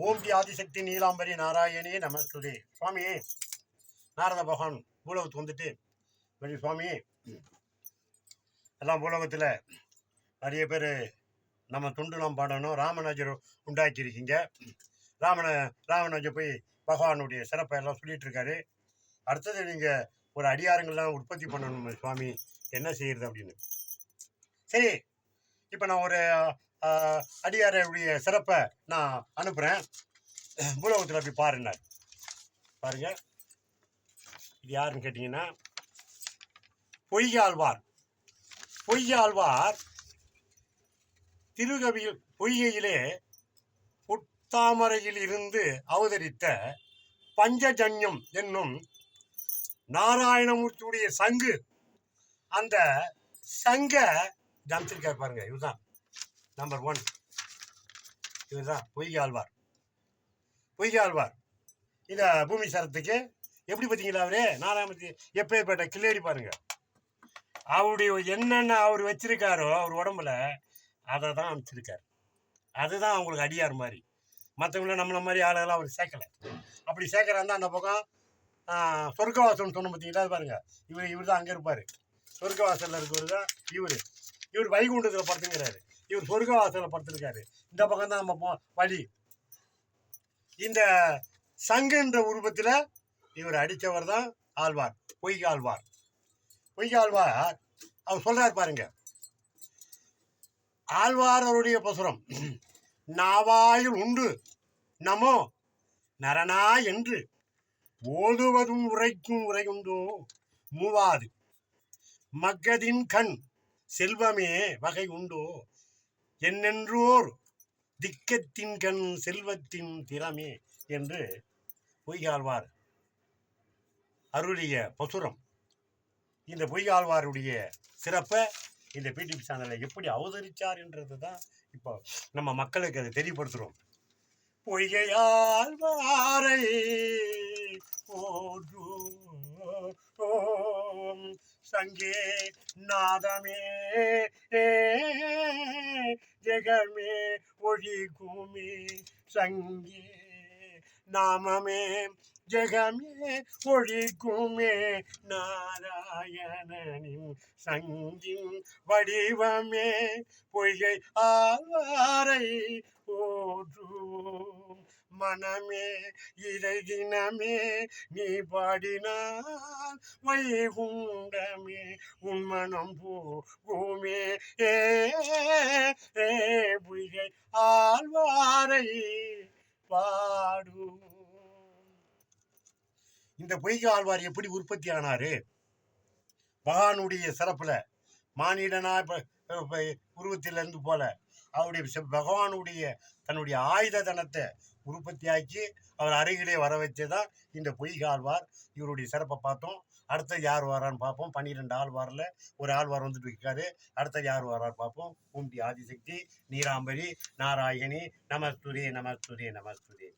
ஓம் D Adishakti Neelambari Narayani நமஸ்துதே. சுவாமி நாரத பகவான் பூலோகத்துக்கு வந்துட்டு பெரிய சுவாமி எல்லாம் பூலோகத்தில் நிறைய பேர் நம்ம துண்டுலாம் பாடணும், ராமராஜர் உண்டாக்கியிருக்கீங்க. ராமராஜர் போய் பகவானுடைய சிறப்பை எல்லாம் சொல்லிட்டு இருக்காரு. அடுத்தது நீங்கள் ஒரு அடியாரங்கள்லாம் உற்பத்தி பண்ணணும் சுவாமி, என்ன செய்யறது அப்படின்னு. சரி, இப்போ நான் ஒரு அடியாருடைய சிறப்பை நான் அனுப்புகிறேன், பூலோகத்தில் போய் பாருங்க. பாருங்க, இது யாருன்னு கேட்டிங்கன்னா பொய்யாழ்வார். பொய்யாழ்வார் திருகவியில் பொய்கையிலே புத்தாமரையில் இருந்து அவதரித்த பஞ்சஜன்யம் என்னும் நாராயணமூர்த்தியுடைய சங்கு. அந்த சங்க அமைச்சிருக்காரு பாருங்க, இதுதான் நம்பர் 1. இதுதான் பொய்யாழ்வார். பொய்யாழ்வார் இந்த பூமி சரத்துக்கு எப்படி பார்த்தீங்களா? அவரே நாராயணமூர்த்தி எப்பேற்பட்ட கிளேடி பாருங்க. அவருடைய என்னென்ன அவர் வச்சிருக்காரோ அவர் உடம்புல அதை தான் அமைச்சிருக்காரு. அதுதான் அவங்களுக்கு அடியார் மாதிரி. மற்றவங்கள நம்மள மாதிரி ஆளுகளாம் அவர் சேர்க்கலை. அப்படி சேர்க்குறாருந்தா அந்த பக்கம் சொர்க்கவாசல்னு சொன்ன பார்த்தீங்களா? பாருங்க, இவர் தான் அங்கே இருப்பார். சொர்க்கவாசலில் இருக்கிறது தான் இவர் வைகுண்டத்தில் படுத்துங்கிறாரு. இவர் சொர்க்கவாசலில் படுத்துருக்காரு. இந்த பக்கம் தான் நம்ம வழி. இந்த சங்குன்ற உருவத்தில் இவர் அடித்தவர் தான் ஆழ்வார், பொய்யாழ்வார். பொய்யாழ்வார் அவர் சொல்றாரு பாருங்க, ஆழ்வார் அவருடைய பசுரம் நாவாயில் உண்டு நமோ நரனா என்று ஓதுவதும் உரைக்கும் உரையுண்டோ மூவாது மக்கதின் கண் செல்வமே வகை உண்டோ என்னென்றோர் திக்கத்தின் கண் செல்வத்தின் திறமே என்று பொய்யாழ்வார் அருளிய பசுரம். இந்த பொய்யாழ்வாருடைய சிறப்பை இந்த பிடிபி சேனலில் எப்படி அவதரிச்சார் என்றது தான் இப்போ நம்ம மக்களுக்கு அதை தெரியப்படுத்துகிறோம். பொய்யாழ்வாரை ஓம் சங்கே நாதமே ஜெகமே ஒழிகுமே சங்கே நாமமே ஜெகமே ஒழிக்குமே நாராயணனின் சங்கின் வடிவமே பொய்கை ஆழ்வாரை போற்றுவோம் மனமே இறை தினமே நீ பாடினால் வைகுண்டமே உன் மனம் போகுமே பொய்கை ஆழ்வாரை பாடு. இந்த பொய்கை ஆழ்வார் எப்படி உற்பத்தி ஆனாரு? பகவானுடைய சிறப்புல மானிடனா உருவத்திலிருந்து போல அவருடைய பகவானுடைய தன்னுடைய ஆயுத தனத்தை உற்பத்தி ஆக்கி அவர் அருகிலே வர வச்சதான் இந்த பொய்கை ஆழ்வார். இவருடைய சிறப்பை பார்த்தோம். அடுத்தது யார் வரான்னு பார்ப்போம். 12 ஆழ்வாரில் ஒரு ஆழ்வார் வந்துட்டு இருக்காரு. அடுத்தது யார் வரான்னு பார்ப்போம். ஓம் டி ஆதிசக்தி நீலாம்பரி நாராயணி நமஸ்துதே நமஸ்துதே நமஸ்துதே.